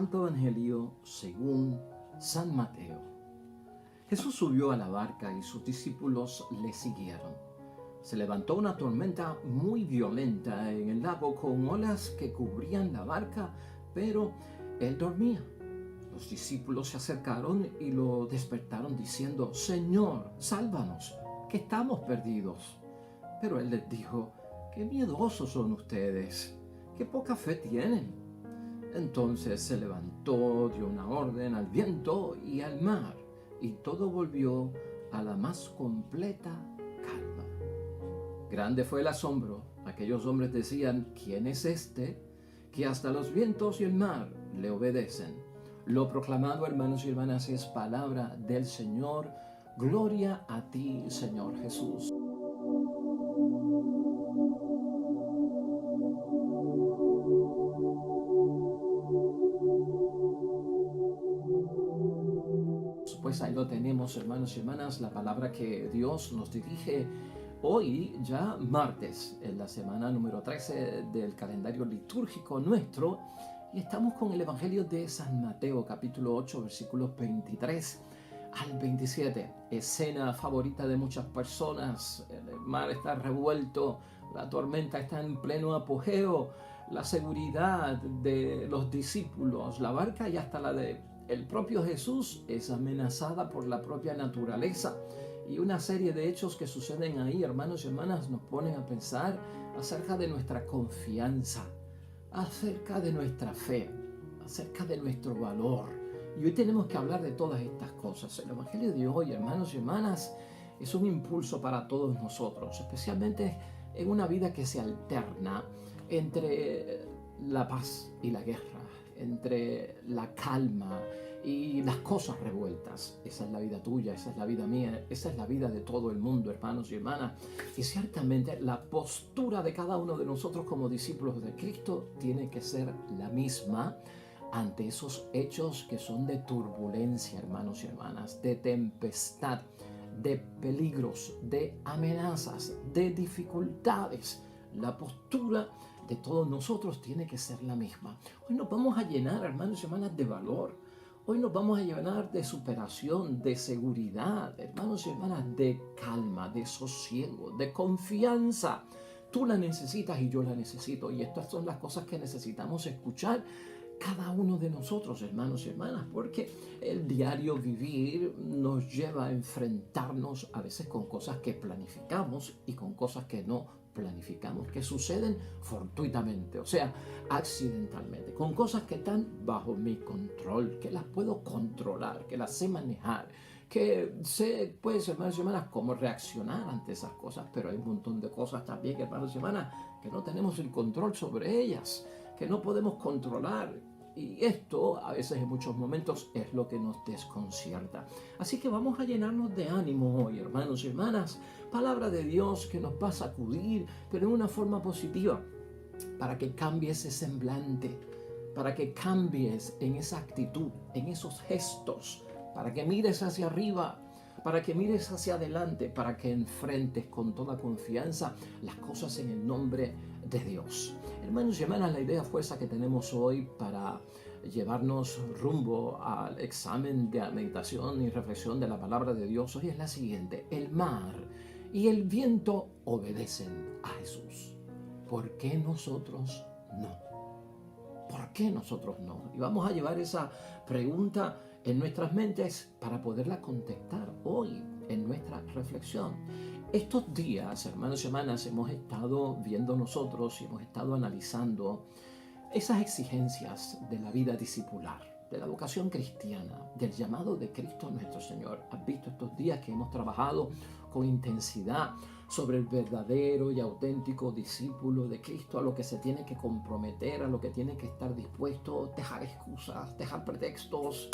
Santo Evangelio según San Mateo. Jesús subió a la barca y sus discípulos le siguieron. Se levantó una tormenta muy violenta en el lago con olas que cubrían la barca, pero él dormía. Los discípulos se acercaron y lo despertaron diciendo: Señor, sálvanos, que estamos perdidos. Pero él les dijo: qué miedosos son ustedes, qué poca fe tienen. Entonces se levantó, dio una orden al viento y al mar, y todo volvió a la más completa calma. Grande fue el asombro. Aquellos hombres decían: ¿quién es este que hasta los vientos y el mar le obedecen? Lo proclamado, hermanos y hermanas, es palabra del Señor. Gloria a ti, Señor Jesús. Pues ahí lo tenemos, hermanos y hermanas, la palabra que Dios nos dirige hoy, ya martes, en la semana número 13 del calendario litúrgico nuestro, y estamos con el Evangelio de San Mateo, capítulo 8, versículos 23 al 27. Escena favorita de muchas personas. El mar está revuelto, la tormenta está en pleno apogeo, la seguridad de los discípulos, la barca y hasta la de el propio Jesús es amenazada por la propia naturaleza, y una serie de hechos que suceden ahí, hermanos y hermanas, nos ponen a pensar acerca de nuestra confianza, acerca de nuestra fe, acerca de nuestro valor. Y hoy tenemos que hablar de todas estas cosas. El Evangelio de hoy, hermanos y hermanas, es un impulso para todos nosotros, especialmente en una vida que se alterna entre la paz y la guerra, entre la calma y las cosas revueltas. Esa es la vida tuya, esa es la vida mía, esa es la vida de todo el mundo, hermanos y hermanas. Y ciertamente la postura de cada uno de nosotros como discípulos de Cristo tiene que ser la misma ante esos hechos que son de turbulencia, hermanos y hermanas, de tempestad, de peligros, de amenazas, de dificultades. La postura de todos nosotros tiene que ser la misma. Hoy nos vamos a llenar, hermanos y hermanas, de valor. Hoy nos vamos a llenar de superación, de seguridad, hermanos y hermanas, de calma, de sosiego, de confianza. Tú la necesitas y yo la necesito. Y estas son las cosas que necesitamos escuchar cada uno de nosotros, hermanos y hermanas, porque el diario vivir nos lleva a enfrentarnos a veces con cosas que planificamos y con cosas que no planificamos, que suceden fortuitamente, o sea, accidentalmente, con cosas que están bajo mi control, que las puedo controlar, que las sé manejar, que sé, pues, hermanos y hermanas, cómo reaccionar ante esas cosas. Pero hay un montón de cosas también, hermanos y hermanas, que no tenemos el control sobre ellas, que no podemos controlar, y esto a veces en muchos momentos es lo que nos desconcierta. Así que vamos a llenarnos de ánimo hoy, hermanos y hermanas. Palabra de Dios que nos va a sacudir, pero en una forma positiva, para que cambie ese semblante, para que cambies en esa actitud, en esos gestos, para que mires hacia arriba, para que mires hacia adelante, para que enfrentes con toda confianza las cosas en el nombre de Dios. Hermanos y hermanas, la idea fuerza que tenemos hoy para llevarnos rumbo al examen de meditación y reflexión de la palabra de Dios hoy es la siguiente: el mar y el viento obedecen a Jesús. ¿Por qué nosotros no? ¿Por qué nosotros no? Y vamos a llevar esa pregunta en nuestras mentes para poderla contestar hoy en nuestra reflexión. Estos días, hermanos y hermanas, hemos estado viendo nosotros y hemos estado analizando esas exigencias de la vida discipular, de la vocación cristiana, del llamado de Cristo nuestro Señor. ¿Has visto estos días que hemos trabajado con intensidad sobre el verdadero y auténtico discípulo de Cristo, a lo que se tiene que comprometer, a lo que tiene que estar dispuesto, dejar excusas, dejar pretextos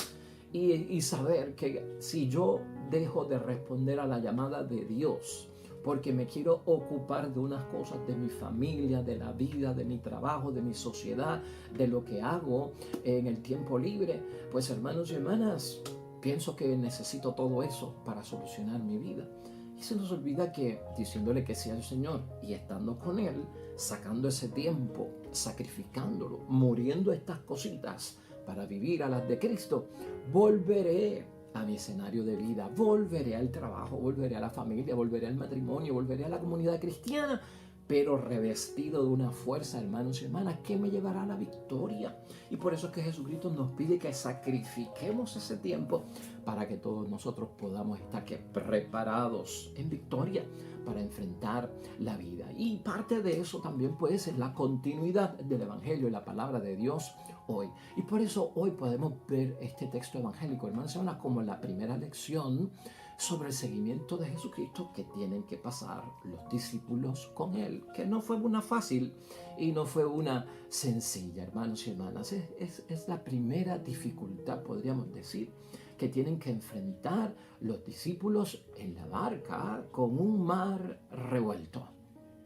y saber que si yo dejo de responder a la llamada de Dios porque me quiero ocupar de unas cosas de mi familia, de la vida, de mi trabajo, de mi sociedad, de lo que hago en el tiempo libre, pues, hermanos y hermanas, pienso que necesito todo eso para solucionar mi vida. Y se nos olvida que diciéndole que sí al Señor y estando con Él, sacando ese tiempo, sacrificándolo, muriendo estas cositas, para vivir a las de Cristo, volveré a mi escenario de vida, volveré al trabajo, volveré a la familia, volveré al matrimonio, volveré a la comunidad cristiana, pero revestido de una fuerza, hermanos y hermanas, que me llevará a la victoria. Y por eso es que Jesucristo nos pide que sacrifiquemos ese tiempo para que todos nosotros podamos estar preparados en victoria para enfrentar la vida. Y parte de eso también puede ser la continuidad del Evangelio y la palabra de Dios hoy. Y por eso hoy podemos ver este texto evangélico, hermanos, como la primera lección sobre el seguimiento de Jesucristo que tienen que pasar los discípulos con Él, que no fue una fácil y no fue una sencilla, hermanos y hermanas. Es la primera dificultad, podríamos decir, que tienen que enfrentar los discípulos en la barca con un mar revuelto.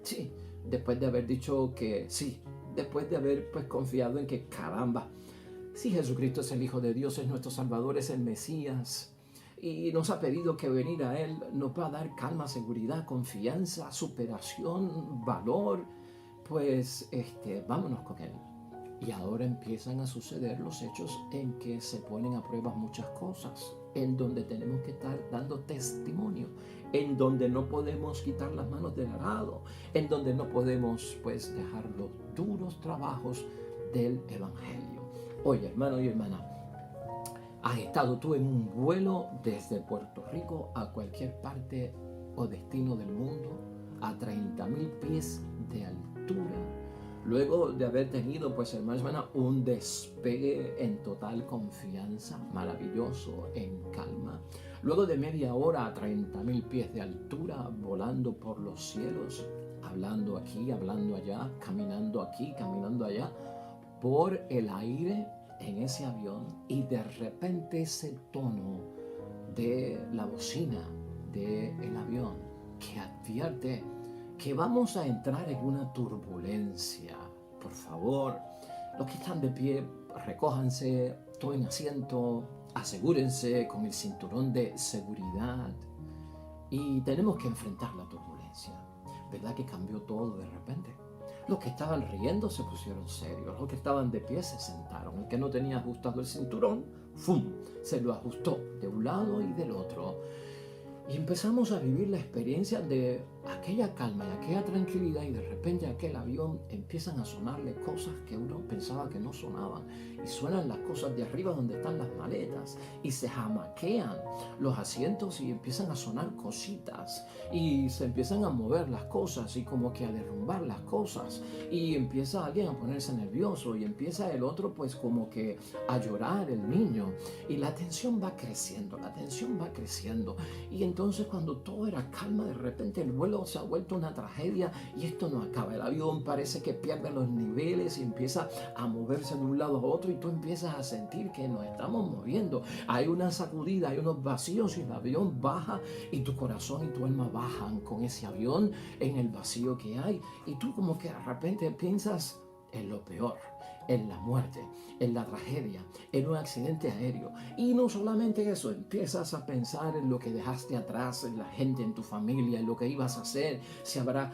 Sí, después de haber dicho que sí, después de haber confiado en que caramba, si Jesucristo es el Hijo de Dios, es nuestro Salvador, es el Mesías, y nos ha pedido que venir a Él nos va a dar calma, seguridad, confianza, superación, valor, pues vámonos con Él. Y ahora empiezan a suceder los hechos en que se ponen a prueba muchas cosas, en donde tenemos que estar dando testimonio, en donde no podemos quitar las manos del arado, en donde no podemos dejar los duros trabajos del Evangelio. Oye, hermano y hermana, ¿has estado tú en un vuelo desde Puerto Rico a cualquier parte o destino del mundo a 30,000 pies de altura? Luego de haber tenido, hermanos y hermanas, un despegue en total confianza, maravilloso, en calma. Luego de media hora a 30,000 pies de altura, volando por los cielos, hablando aquí, hablando allá, caminando aquí, caminando allá, por el aire en ese avión, y de repente ese tono de la bocina del avión que advierte que vamos a entrar en una turbulencia. Por favor, los que están de pie, recójanse, tomen asiento, asegúrense con el cinturón de seguridad. Y tenemos que enfrentar la turbulencia. ¿Verdad que cambió todo de repente? Los que estaban riendo se pusieron serios, los que estaban de pie se sentaron. El que no tenía ajustado el cinturón, ¡fum!, se lo ajustó de un lado y del otro. Y empezamos a vivir la experiencia de aquella calma y aquella tranquilidad, y de repente aquel avión empiezan a sonarle cosas que uno pensaba que no sonaban, y suenan las cosas de arriba donde están las maletas, y se jamaquean los asientos y empiezan a sonar cositas, y se empiezan a mover las cosas y como que a derrumbar las cosas, y empieza alguien a ponerse nervioso, y empieza el otro como que a llorar, el niño, y la tensión va creciendo, y entonces cuando todo era calma, de repente el vuelo se ha vuelto una tragedia, y esto no acaba. El avión parece que pierde los niveles y empieza a moverse de un lado a otro, y tú empiezas a sentir que nos estamos moviendo. Hay una sacudida, hay unos vacíos, y el avión baja, y tu corazón y tu alma bajan con ese avión en el vacío que hay, y tú como que de repente piensas en lo peor, en la muerte, en la tragedia, en un accidente aéreo. Y no solamente eso, empiezas a pensar en lo que dejaste atrás, en la gente, en tu familia, en lo que ibas a hacer, se habrá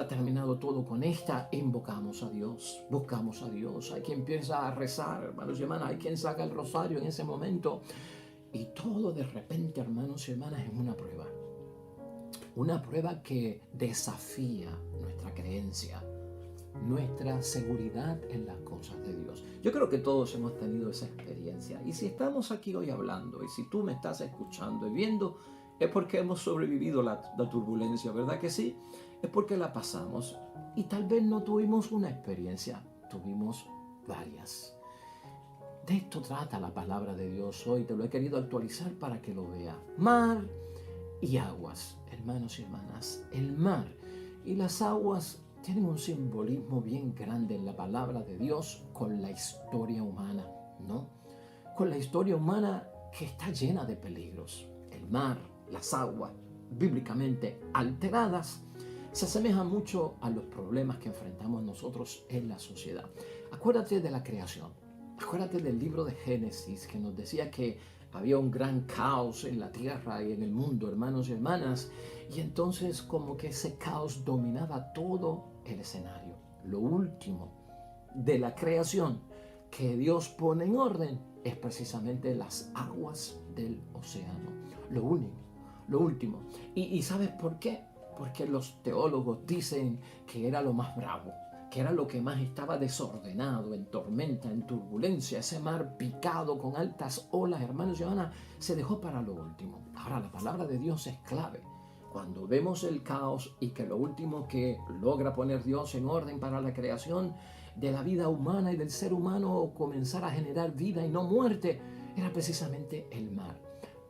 terminado todo con esta. Invocamos a Dios, buscamos a Dios. Hay quien empieza a rezar, hermanos y hermanas, hay quien saca el rosario en ese momento. Y todo de repente, hermanos y hermanas, es una prueba. Una prueba que desafía nuestra creencia, nuestra seguridad en las cosas de Dios. Yo creo que todos hemos tenido esa experiencia, y si estamos aquí hoy hablando, y si tú me estás escuchando y viendo, es porque hemos sobrevivido la turbulencia, ¿verdad que sí? Es porque la pasamos, y tal vez no tuvimos una experiencia, tuvimos varias. De esto trata la palabra de Dios hoy. Te lo he querido actualizar para que lo veas. Mar y aguas, hermanos y hermanas. El mar y las aguas tienen un simbolismo bien grande en la palabra de Dios con la historia humana, ¿no? Con la historia humana que está llena de peligros. El mar, las aguas, bíblicamente alteradas, se asemejan mucho a los problemas que enfrentamos nosotros en la sociedad. Acuérdate de la creación. Acuérdate del libro de Génesis, que nos decía que había un gran caos en la tierra y en el mundo, hermanos y hermanas, y entonces como que ese caos dominaba todo el escenario. Lo último de la creación que Dios pone en orden es precisamente las aguas del océano. Lo único, lo último. ¿Y sabes por qué? Porque los teólogos dicen que era lo más bravo, que era lo que más estaba desordenado, en tormenta, en turbulencia. Ese mar picado con altas olas, hermanos y hermanas, se dejó para lo último. Ahora, la palabra de Dios es clave. Cuando vemos el caos y que lo último que logra poner Dios en orden para la creación de la vida humana y del ser humano comenzar a generar vida y no muerte, era precisamente el mar.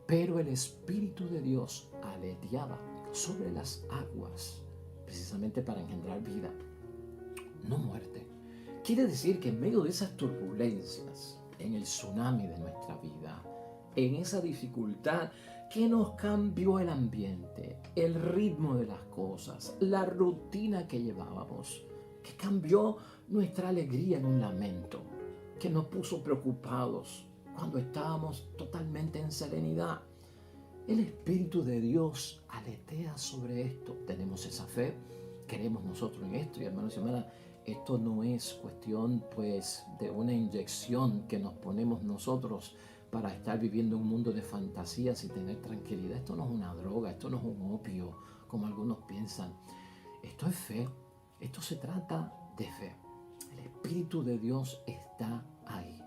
Pero el Espíritu de Dios aleteaba sobre las aguas, precisamente para engendrar vida, no muerte. Quiere decir que en medio de esas turbulencias, en el tsunami de nuestra vida, en esa dificultad que nos cambió el ambiente, el ritmo de las cosas, la rutina que llevábamos, que cambió nuestra alegría en un lamento, que nos puso preocupados cuando estábamos totalmente en serenidad. El Espíritu de Dios aletea sobre esto. Tenemos esa fe, creemos nosotros en esto. Y hermanos y hermanas, esto no es cuestión pues de una inyección que nos ponemos nosotros para estar viviendo un mundo de fantasías y tener tranquilidad. Esto no es una droga, esto no es un opio, como algunos piensan. Esto es fe, esto se trata de fe. El Espíritu de Dios está ahí.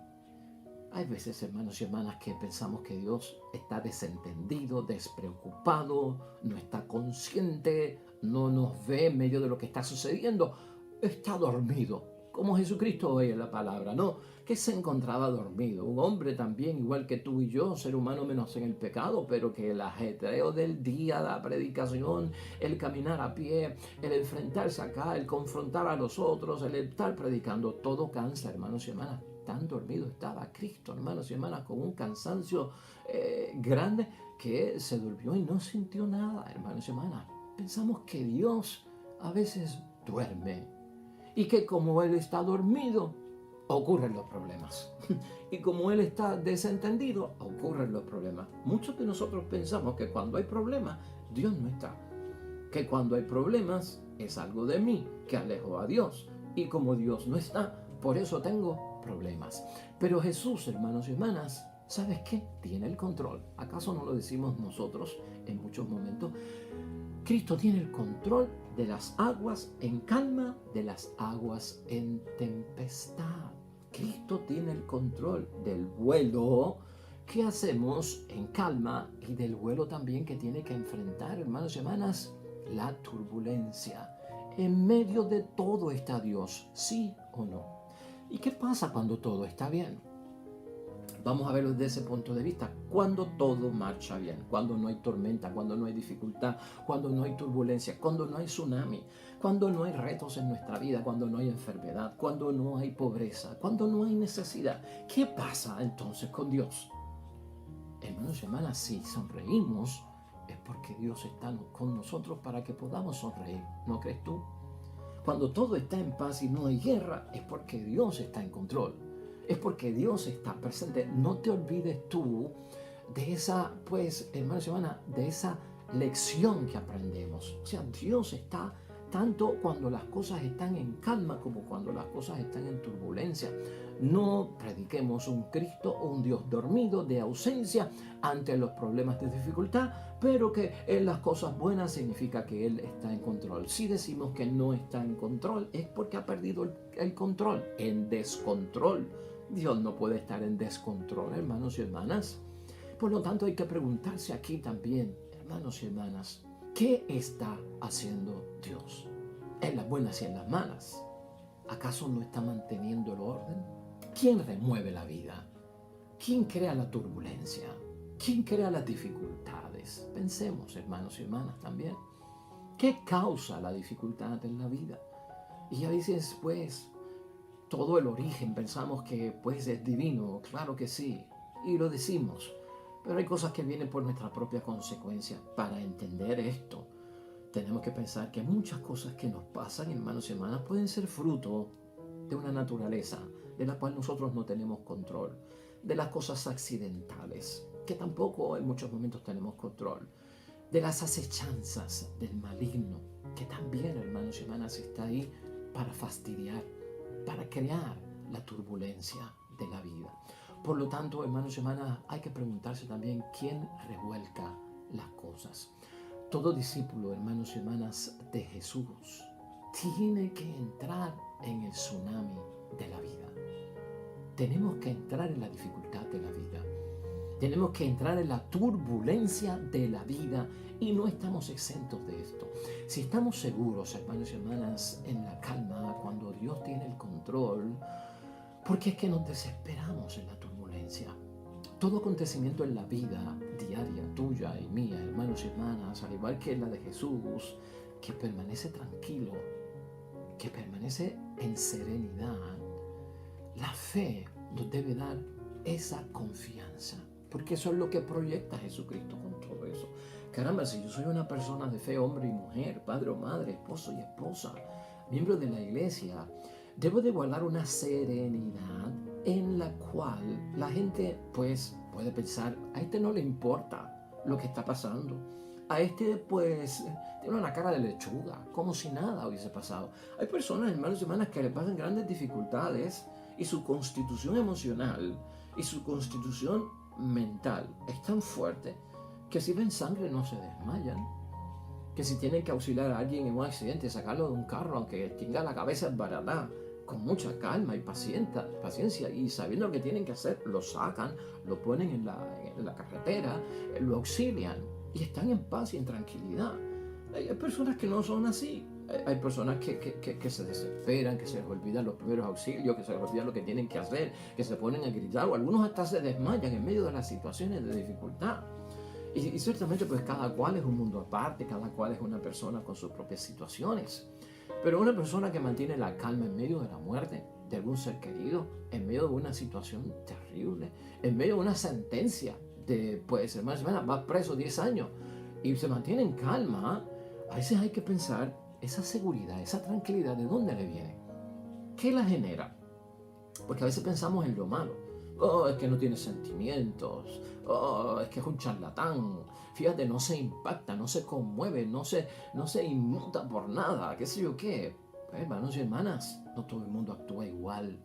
Hay veces, hermanos y hermanas, que pensamos que Dios está desentendido, despreocupado, no está consciente, no nos ve en medio de lo que está sucediendo, está dormido. Como Jesucristo hoy en la palabra, ¿no? Que se encontraba dormido. Un hombre también, igual que tú y yo, ser humano menos en el pecado, pero que el ajetreo del día, la predicación, el caminar a pie, el enfrentarse acá, el confrontar a los otros, el estar predicando, todo cansa, hermanos y hermanas. Tan dormido estaba Cristo, hermanos y hermanas, con un cansancio grande que se durmió y no sintió nada, hermanos y hermanas. Pensamos que Dios a veces duerme y que como Él está dormido, ocurren los problemas. Y como Él está desentendido, ocurren los problemas. Muchos de nosotros pensamos que cuando hay problemas, Dios no está. Que cuando hay problemas, es algo de mí que alejo a Dios. Y como Dios no está, por eso tengo problemas. Pero Jesús, hermanos y hermanas, ¿sabes qué? Tiene el control. ¿Acaso no lo decimos nosotros en muchos momentos? Cristo tiene el control de las aguas en calma, de las aguas en tempestad. Cristo tiene el control del vuelo que hacemos en calma y del vuelo también que tiene que enfrentar, hermanos y hermanas, la turbulencia. En medio de todo está Dios, ¿sí o no? ¿Y qué pasa cuando todo está bien? Vamos a verlo desde ese punto de vista. Cuando todo marcha bien, cuando no hay tormenta, cuando no hay dificultad, cuando no hay turbulencia, cuando no hay tsunami, cuando no hay retos en nuestra vida, cuando no hay enfermedad, cuando no hay pobreza, cuando no hay necesidad. ¿Qué pasa entonces con Dios? Hermanos y hermanas, si sonreímos, es porque Dios está con nosotros para que podamos sonreír. ¿No crees tú? Cuando todo está en paz y no hay guerra, es porque Dios está en control. Es porque Dios está presente. No te olvides tú de esa, pues, hermanos y hermanas, de esa lección que aprendemos. O sea, Dios está tanto cuando las cosas están en calma como cuando las cosas están en turbulencia. No prediquemos un Cristo o un Dios dormido de ausencia ante los problemas de dificultad, pero que en las cosas buenas significa que Él está en control. Si decimos que no está en control, es porque ha perdido el control, en descontrol. Dios no puede estar en descontrol, hermanos y hermanas. Por lo tanto, hay que preguntarse aquí también, hermanos y hermanas, ¿qué está haciendo Dios? En las buenas y en las malas. ¿Acaso no está manteniendo el orden? ¿Quién remueve la vida? ¿Quién crea la turbulencia? ¿Quién crea las dificultades? Pensemos, hermanos y hermanas, también. ¿Qué causa la dificultad en la vida? Y a veces, pues, todo el origen pensamos que pues es divino, claro que sí, y lo decimos, pero hay cosas que vienen por nuestra propia consecuencia. Para entender esto, tenemos que pensar que muchas cosas que nos pasan, hermanos y hermanas, pueden ser fruto de una naturaleza de la cual nosotros no tenemos control, de las cosas accidentales, que tampoco en muchos momentos tenemos control, de las acechanzas del maligno, que también, hermanos y hermanas, está ahí para fastidiar, para crear la turbulencia. de la vida. Por lo tanto, hermanos y hermanas, hay que preguntarse también quién revuelca las cosas. Todo discípulo, hermanos y hermanas, de Jesús tiene que entrar en el tsunami de la vida. Tenemos que entrar en la dificultad de la vida. Tenemos que entrar en la turbulencia de la vida y no estamos exentos de esto. Si estamos seguros, hermanos y hermanas, en la calma, cuando Dios tiene el control, ¿por qué es que nos desesperamos en la turbulencia? Todo acontecimiento en la vida diaria, tuya y mía, hermanos y hermanas, al igual que la de Jesús, que permanece tranquilo, que permanece en serenidad, la fe nos debe dar esa confianza, porque eso es lo que proyecta Jesucristo con todo eso. Caramba, si yo soy una persona de fe, hombre y mujer, padre o madre, esposo y esposa, miembro de la iglesia, debo de guardar una serenidad en la cual la gente pues puede pensar, a este no le importa lo que está pasando. A este pues tiene una cara de lechuga, como si nada hubiese pasado. Hay personas, hermanos y hermanas, que le pasan grandes dificultades y su constitución emocional y su constitución mental es tan fuerte que si ven sangre no se desmayan, que si tienen que auxiliar a alguien en un accidente, sacarlo de un carro, aunque tenga la cabeza esbaratada, con mucha calma y paciencia y sabiendo lo que tienen que hacer, lo sacan, lo ponen en la carretera, lo auxilian y están en paz y en tranquilidad. Hay personas que no son así. Hay personas que se desesperan, que se les olvidan los primeros auxilios, que se les olvidan lo que tienen que hacer, que se ponen a gritar, o algunos hasta se desmayan en medio de las situaciones de dificultad. Y ciertamente pues cada cual es un mundo aparte, cada cual es una persona con sus propias situaciones. Pero una persona que mantiene la calma en medio de la muerte de algún ser querido, en medio de una situación terrible, en medio de una sentencia de, pues, hermanos, va preso 10 años y se mantiene en calma, a veces hay que pensar, esa seguridad, esa tranquilidad, ¿de dónde le viene? ¿Qué la genera? Porque a veces pensamos en lo malo. Oh, es que no tiene sentimientos. Oh, es que es un charlatán. Fíjate, no se impacta, no se conmueve, no se inmuta por nada, qué sé yo qué. Pues, hermanos y hermanas, no todo el mundo actúa igual.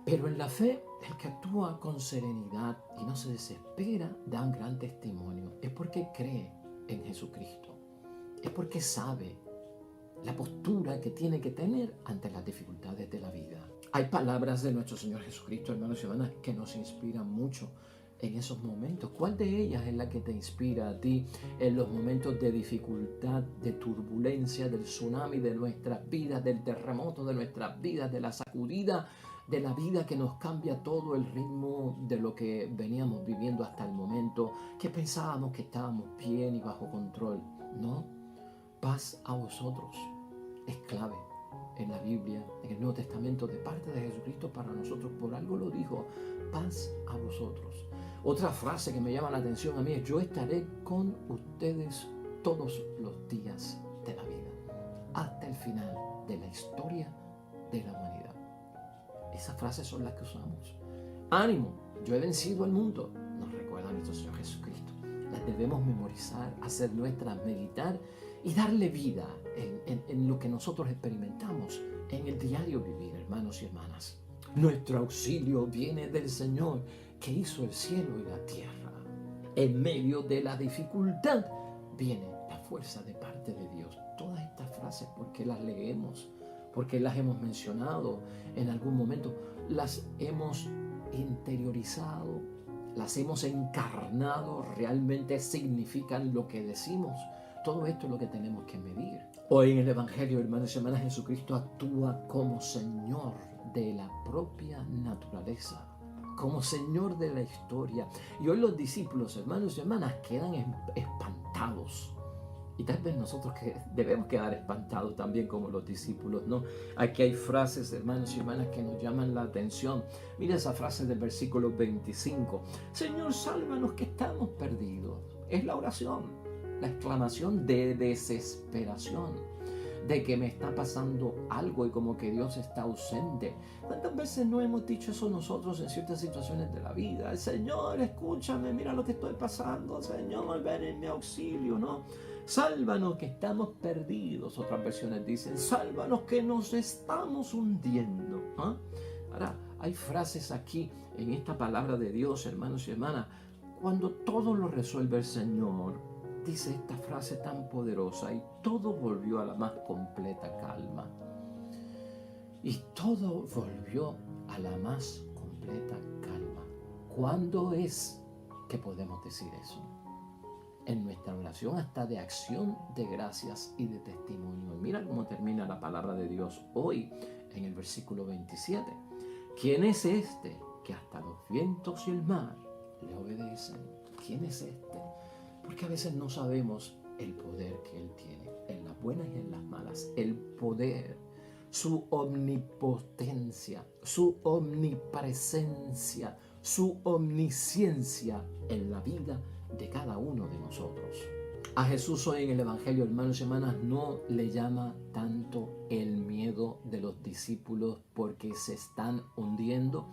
Pero en la fe, el que actúa con serenidad y no se desespera da un gran testimonio. Es porque cree en Jesucristo. Es porque sabe la postura que tiene que tener ante las dificultades de la vida. Hay palabras de nuestro Señor Jesucristo, hermanos y hermanas, que nos inspiran mucho en esos momentos. ¿Cuál de ellas es la que te inspira a ti en los momentos de dificultad, de turbulencia, del tsunami de nuestras vidas, del terremoto de nuestras vidas, de la sacudida de la vida que nos cambia todo el ritmo de lo que veníamos viviendo hasta el momento, que pensábamos que estábamos bien y bajo control? No, paz a vosotros es clave en la Biblia, en el Nuevo Testamento, de parte de Jesucristo para nosotros. Por algo lo dijo, paz a vosotros. Otra frase que me llama la atención a mí es, yo estaré con ustedes todos los días de la vida, hasta el final de la historia de la humanidad. Esas frases son las que usamos. Ánimo, yo he vencido al mundo, nos recuerda nuestro Señor Jesucristo. Las debemos memorizar, hacer nuestras, meditar y darle vida en lo que nosotros experimentamos en el diario vivir, hermanos y hermanas. Nuestro auxilio viene del Señor que hizo el cielo y la tierra. En medio de la dificultad viene la fuerza de parte de Dios. Todas estas frases, ¿por qué las leemos? ¿Por qué las hemos mencionado en algún momento? Las hemos interiorizado, las hemos encarnado, realmente significan lo que decimos. Todo esto es lo que tenemos que medir. Hoy en el Evangelio, hermanos y hermanas, Jesucristo actúa como Señor de la propia naturaleza, como Señor de la historia. Y hoy los discípulos, hermanos y hermanas, quedan espantados. Y tal vez nosotros que debemos quedar espantados también como los discípulos, ¿no? Aquí hay frases, hermanos y hermanas, que nos llaman la atención. Mira esa frase del versículo 25. Señor, sálvanos que estamos perdidos. Es la oración, la exclamación de desesperación, de que me está pasando algo y como que Dios está ausente. ¿Cuántas veces no hemos dicho eso nosotros en ciertas situaciones de la vida? Señor, escúchame, mira lo que estoy pasando. Señor, ven en mi auxilio, ¿no? Sálvanos que estamos perdidos. Otras versiones dicen, sálvanos que nos estamos hundiendo. ¿Ah? Ahora, Hay frases aquí en esta palabra de Dios, hermanos y hermanas, cuando todo lo resuelve el Señor, dice esta frase tan poderosa: y todo volvió a la más completa calma. Y todo volvió a la más completa calma. ¿Cuándo es que podemos decir eso? En nuestra oración hasta de acción de gracias y de testimonio. Y mira cómo termina la palabra de Dios hoy en el versículo 27. ¿Quién es este que hasta los vientos y el mar le obedecen? ¿Quién es este? Porque a veces no sabemos el poder que Él tiene, en las buenas y en las malas. El poder, su omnipotencia, su omnipresencia, su omnisciencia en la vida de cada uno de nosotros. A Jesús hoy en el Evangelio, hermanos y hermanas, no le llama tanto el miedo de los discípulos porque se están hundiendo,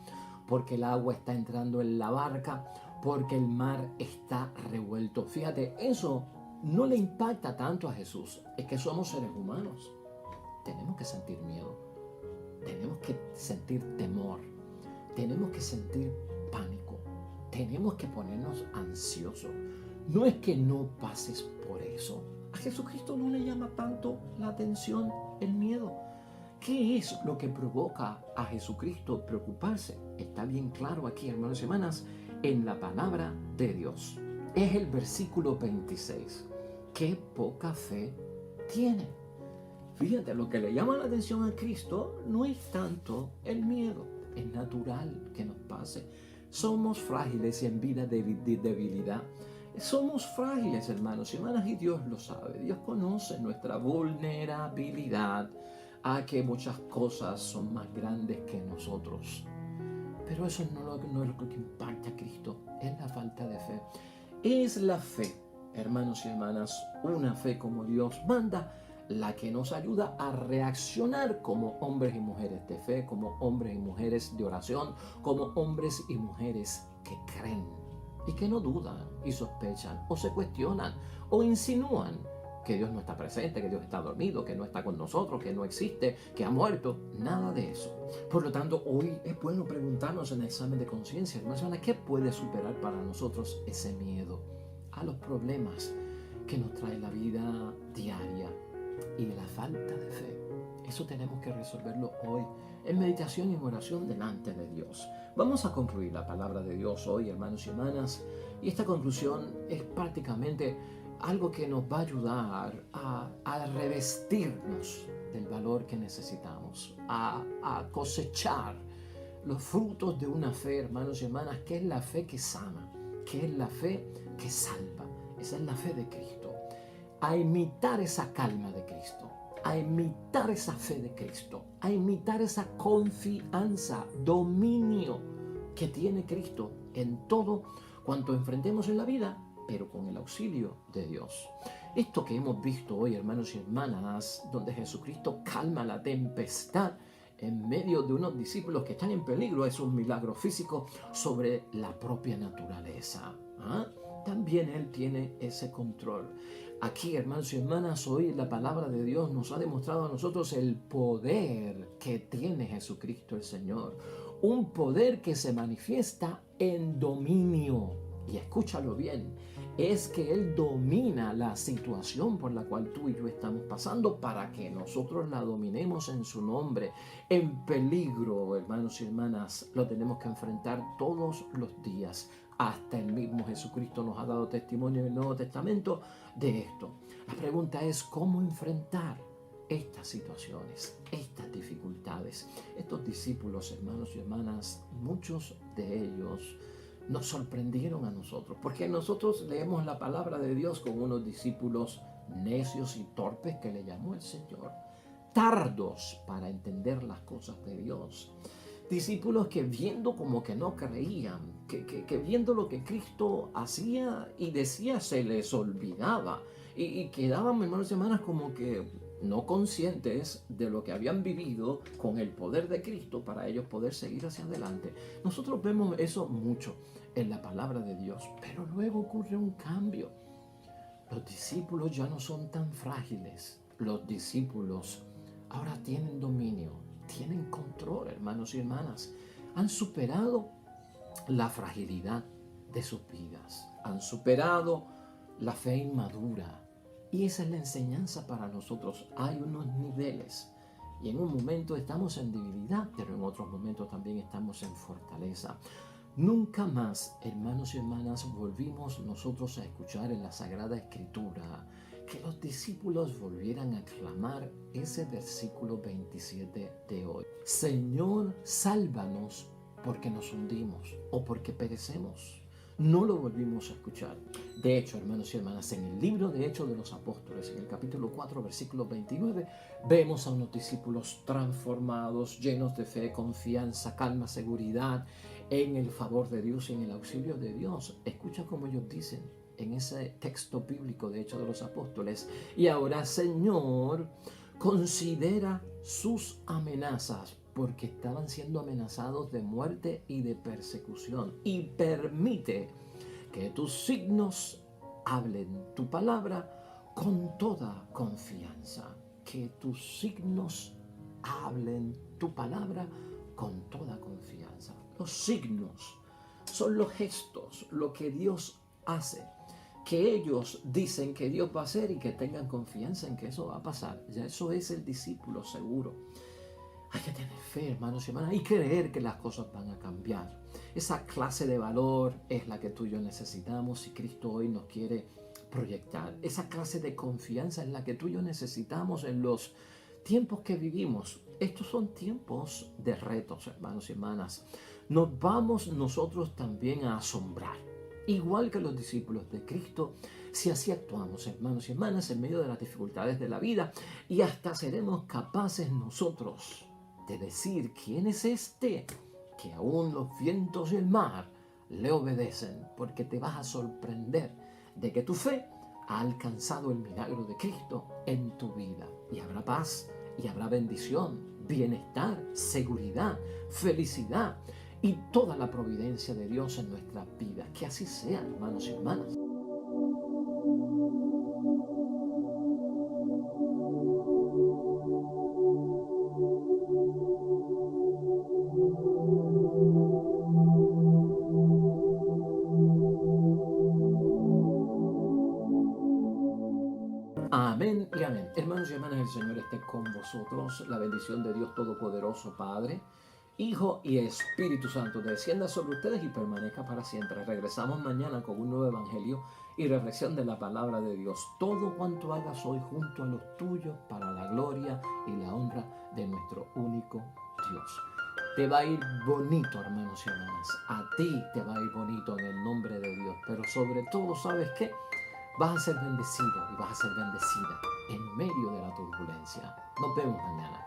porque el agua está entrando en la barca, porque el mar está revuelto. Fíjate, eso no le impacta tanto a Jesús. Es que somos seres humanos. Tenemos que sentir miedo. Tenemos que sentir temor. Tenemos que sentir pánico. Tenemos que ponernos ansiosos. No es que no pases por eso. A Jesucristo no le llama tanto la atención el miedo. ¿Qué es lo que provoca a Jesucristo preocuparse? Está bien claro aquí, hermanos y hermanas, en la palabra de Dios. Es el versículo 26. ¡Qué poca fe tiene! Fíjate, lo que le llama la atención a Cristo no es tanto el miedo. Es natural que nos pase. Somos frágiles y en vida de debilidad. Somos frágiles, hermanos y hermanas, y Dios lo sabe. Dios conoce nuestra vulnerabilidad a que muchas cosas son más grandes que nosotros. Pero eso no es lo que impacta a Cristo, es la falta de fe. Es la fe, hermanos y hermanas, una fe como Dios manda, la que nos ayuda a reaccionar como hombres y mujeres de fe, como hombres y mujeres de oración, como hombres y mujeres que creen y que no dudan y sospechan o se cuestionan o insinúan que Dios no está presente, que Dios está dormido, que no está con nosotros, que no existe, que ha muerto. Nada de eso. Por lo tanto, hoy es bueno preguntarnos en el examen de conciencia, hermanos, ¿qué puede superar para nosotros ese miedo a los problemas que nos trae la vida diaria y la falta de fe? Eso tenemos que resolverlo hoy en meditación y en oración delante de Dios. Vamos a concluir la palabra de Dios hoy, hermanos y hermanas, y esta conclusión es prácticamente algo que nos va a ayudar a revestirnos del valor que necesitamos, a cosechar los frutos de una fe, hermanos y hermanas, que es la fe que sana, que es la fe que salva. Esa es la fe de Cristo. A imitar esa calma de Cristo, a imitar esa fe de Cristo, a imitar esa confianza, dominio que tiene Cristo en todo cuanto enfrentemos en la vida, pero con el auxilio de Dios. Esto que hemos visto hoy, hermanos y hermanas, donde Jesucristo calma la tempestad en medio de unos discípulos que están en peligro, es un milagro físico sobre la propia naturaleza. También Él tiene ese control. Aquí, hermanos y hermanas, hoy la palabra de Dios nos ha demostrado a nosotros el poder que tiene Jesucristo el Señor. Un poder que se manifiesta en dominio. Y escúchalo bien, es que Él domina la situación por la cual tú y yo estamos pasando para que nosotros la dominemos en su nombre. En peligro, hermanos y hermanas, lo tenemos que enfrentar todos los días. Hasta el mismo Jesucristo nos ha dado testimonio en el Nuevo Testamento de esto. La pregunta es cómo enfrentar estas situaciones, estas dificultades. Estos discípulos, hermanos y hermanas, muchos de ellos nos sorprendieron a nosotros, porque nosotros leemos la palabra de Dios con unos discípulos necios y torpes que le llamó el Señor, tardos para entender las cosas de Dios. Discípulos que viendo como que no creían, que viendo lo que Cristo hacía y decía se les olvidaba y quedaban, hermanos y hermanas, como que no conscientes de lo que habían vivido con el poder de Cristo para ellos poder seguir hacia adelante. Nosotros vemos eso mucho en la palabra de Dios, pero luego ocurre un cambio. Los discípulos ya no son tan frágiles. Los discípulos ahora tienen dominio, tienen control, hermanos y hermanas. han superado la fragilidad de sus vidas, han superado la fe inmadura. Y esa es la enseñanza para nosotros. Hay unos niveles y en un momento estamos en debilidad, pero en otros momentos también estamos en fortaleza. Nunca más, hermanos y hermanas, volvimos nosotros a escuchar en la Sagrada Escritura que los discípulos volvieran a clamar ese versículo 27 de hoy. Señor, sálvanos porque nos hundimos o porque perecemos. No lo volvimos a escuchar. De hecho, hermanos y hermanas, en el libro de Hechos de los Apóstoles, en el capítulo 4, versículo 29, vemos a unos discípulos transformados, llenos de fe, confianza, calma, seguridad en el favor de Dios y en el auxilio de Dios. Escucha cómo ellos dicen en ese texto bíblico de Hechos de los Apóstoles: y ahora, Señor, considera sus amenazas, porque estaban siendo amenazados de muerte y de persecución, y permite que tus signos hablen tu palabra con toda confianza. Que tus signos hablen tu palabra con toda confianza. Los signos son los gestos, lo que Dios hace, que ellos dicen que Dios va a hacer y que tengan confianza en que eso va a pasar. Ya eso es el discípulo seguro. Hay que tener fe, hermanos y hermanas, y creer que las cosas van a cambiar. Esa clase de valor es la que tú y yo necesitamos y Cristo hoy nos quiere proyectar. Esa clase de confianza es la que tú y yo necesitamos en los tiempos que vivimos. Estos son tiempos de retos, hermanos y hermanas. Nos vamos nosotros también a asombrar, igual que los discípulos de Cristo, si así actuamos, hermanos y hermanas, en medio de las dificultades de la vida, y hasta seremos capaces nosotros de decir: ¿quién es este que aún los vientos y el mar le obedecen? Porque te vas a sorprender de que tu fe ha alcanzado el milagro de Cristo en tu vida. Y habrá paz, y habrá bendición, bienestar, seguridad, felicidad y toda la providencia de Dios en nuestras vidas. Que así sea, hermanos y hermanas. Amén y amén. Hermanos y hermanas, el Señor esté con vosotros. La bendición de Dios Todopoderoso, Padre, Hijo y Espíritu Santo descienda sobre ustedes y permanezca para siempre. Regresamos mañana con un nuevo evangelio y reflexión de la palabra de Dios. Todo cuanto hagas hoy junto a los tuyos, para la gloria y la honra de nuestro único Dios. Te va a ir bonito, hermanos y hermanas. A ti te va a ir bonito en el nombre de Dios. Pero sobre todo, ¿sabes qué? Vas a ser bendecido y vas a ser bendecida en medio de la turbulencia. Nos vemos mañana.